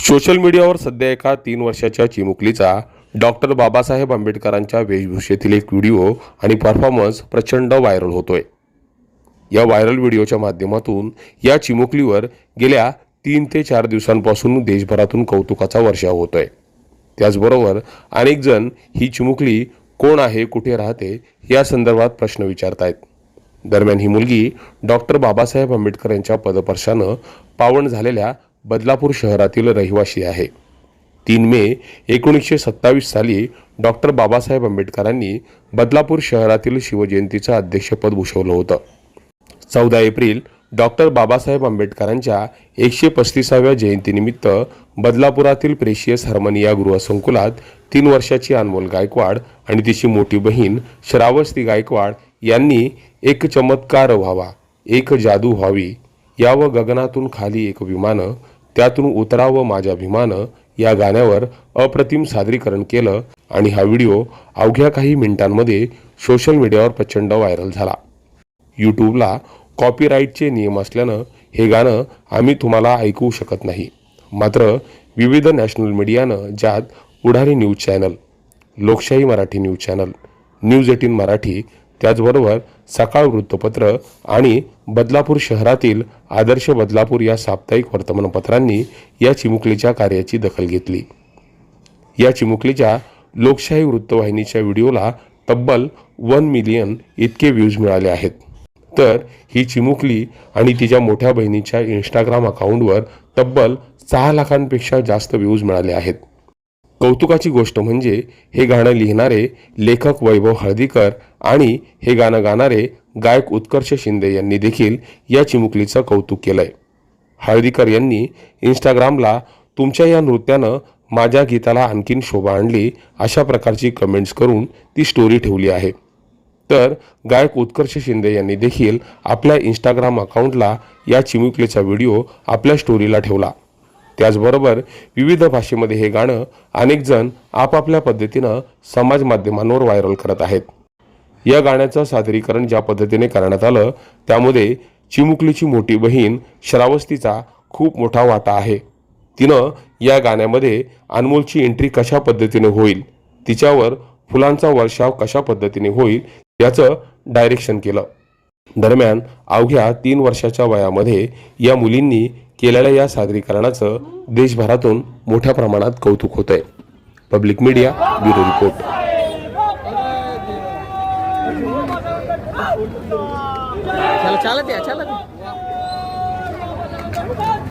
Social मीडियावर सध्या एका 3 वर्षाच्या चिमुकलीचा डॉक्टर बाबासाहेब आंबेडकरांच्या वेशभूषेतील एक व्हिडिओ आणि परफॉर्मन्स प्रचंड व्हायरल होतोय। या व्हायरल व्हिडिओच्या माध्यमातून या चिमुकलीवर गेल्या 3 ते 4 दिवसांपासून देशभरातून कौतुकाचा वर्षाव होतोय। त्याचबरोबर अनेक जण ही चिमुकली कोण आहे, कुठे राहते या संदर्भात प्रश्न विचारतायत। दरम्यान ही मुलगी डॉक्टर बाबासाहेब आंबेडकर यांच्या पदस्पर्शाने पावन झालेल्या बदलापूर शहरातील रहिवासी आहे। 3 मे 1927 साली डॉक्टर बाबासाहेब आंबेडकरांनी बदलापूर शहरातील शिवजयंतीचं अध्यक्षपद भूषवलं होतं। 14 एप्रिल डॉक्टर बाबासाहेब आंबेडकरांच्या 135व्या जयंतीनिमित्त बदलापुरातील प्रेशियस हार्मनी या गृहसंकुलात 3 वर्षाची अनमोल गायकवाड आणि तिची मोठी बहीण श्रावस्ती गायकवाड यांनी एक चमत्कार व्हावा, एक जादू व्हावी, यावं गगनातून खाली एक विमान, त्यातून उतरावं माझ्या भीमान या गाण्यावर अप्रतिम सादरीकरण केलं आणि हा व्हिडिओ अवघ्या काही मिनिटांमध्ये सोशल मीडियावर प्रचंड व्हायरल झाला। यूट्यूबला कॉपीराईटचे नियम असल्यानं हे गाणं आम्ही तुम्हाला ऐकवू शकत नाही। मात्र विविध नॅशनल मीडियानं, ज्यात उडारी न्यूज चॅनल, लोकशाही Marathi news channel, news 18 Marathi, त्याचबरोबर सकाळ वृत्तपत्र आणि बदलापूर शहरातील आदर्श बदलापूर या साप्ताहिक वर्तमानपत्रांनी या चिमुकलीच्या कार्याची दखल घेतली। या चिमुकलीच्या लोकशाही वृत्तवाहिनीच्या व्हिडिओला तब्बल 1 मिलियन इतके व्ह्यूज मिळाले आहेत। तर ही चिमुकली आणि तिच्या मोठ्या बहिणीच्या इंस्टाग्राम अकाउंटवर तब्बल 6 लाखांपेक्षा जास्त व्ह्यूज मिळाले आहेत। कौतुकाची गोष्ट म्हणजे हे गाणं लिहिणारे लेखक वैभव हळदीकर आणि हे गाणं गाणारे गायक उत्कर्ष शिंदे यांनी देखील या चिमुकलीचं कौतुक केलंय। हळदीकर यांनी इंस्टाग्रामला तुमच्या या नृत्यानं माझ्या गीताला आणखीन शोभा आणली अशा प्रकारची कमेंट्स करून ती स्टोरी ठेवली आहे। तर गायक उत्कर्ष शिंदे यांनी देखील आपल्या इंस्टाग्राम अकाउंटला या चिमुकलीचा व्हिडिओ आपल्या स्टोरीला ठेवला। त्याचबरोबर विविध भाषेमध्ये हे गाणं अनेक जण आपापल्या पद्धतीनं समाज माध्यमांवर व्हायरल करत आहेत। या गाण्याचं सादरीकरण ज्या पद्धतीने करण्यात आलं त्यामध्ये चिमुकलीची मोठी बहीण श्रावस्तीचा खूप मोठा वाटा आहे। तिनं या गाण्यामध्ये अनमोलची एंट्री कशा पद्धतीने होईल, तिच्यावर फुलांचा वर्षाव कशा पद्धतीने होईल याचं डायरेक्शन केलं। दरम्यान अवघ्या 3 वर्षाच्या वयामध्ये या मुलींनी केलेल्या या सादरीकरणाचं देशभरातून मोठ्या प्रमाणात कौतुक होतंय। Public media bureau report. चला चला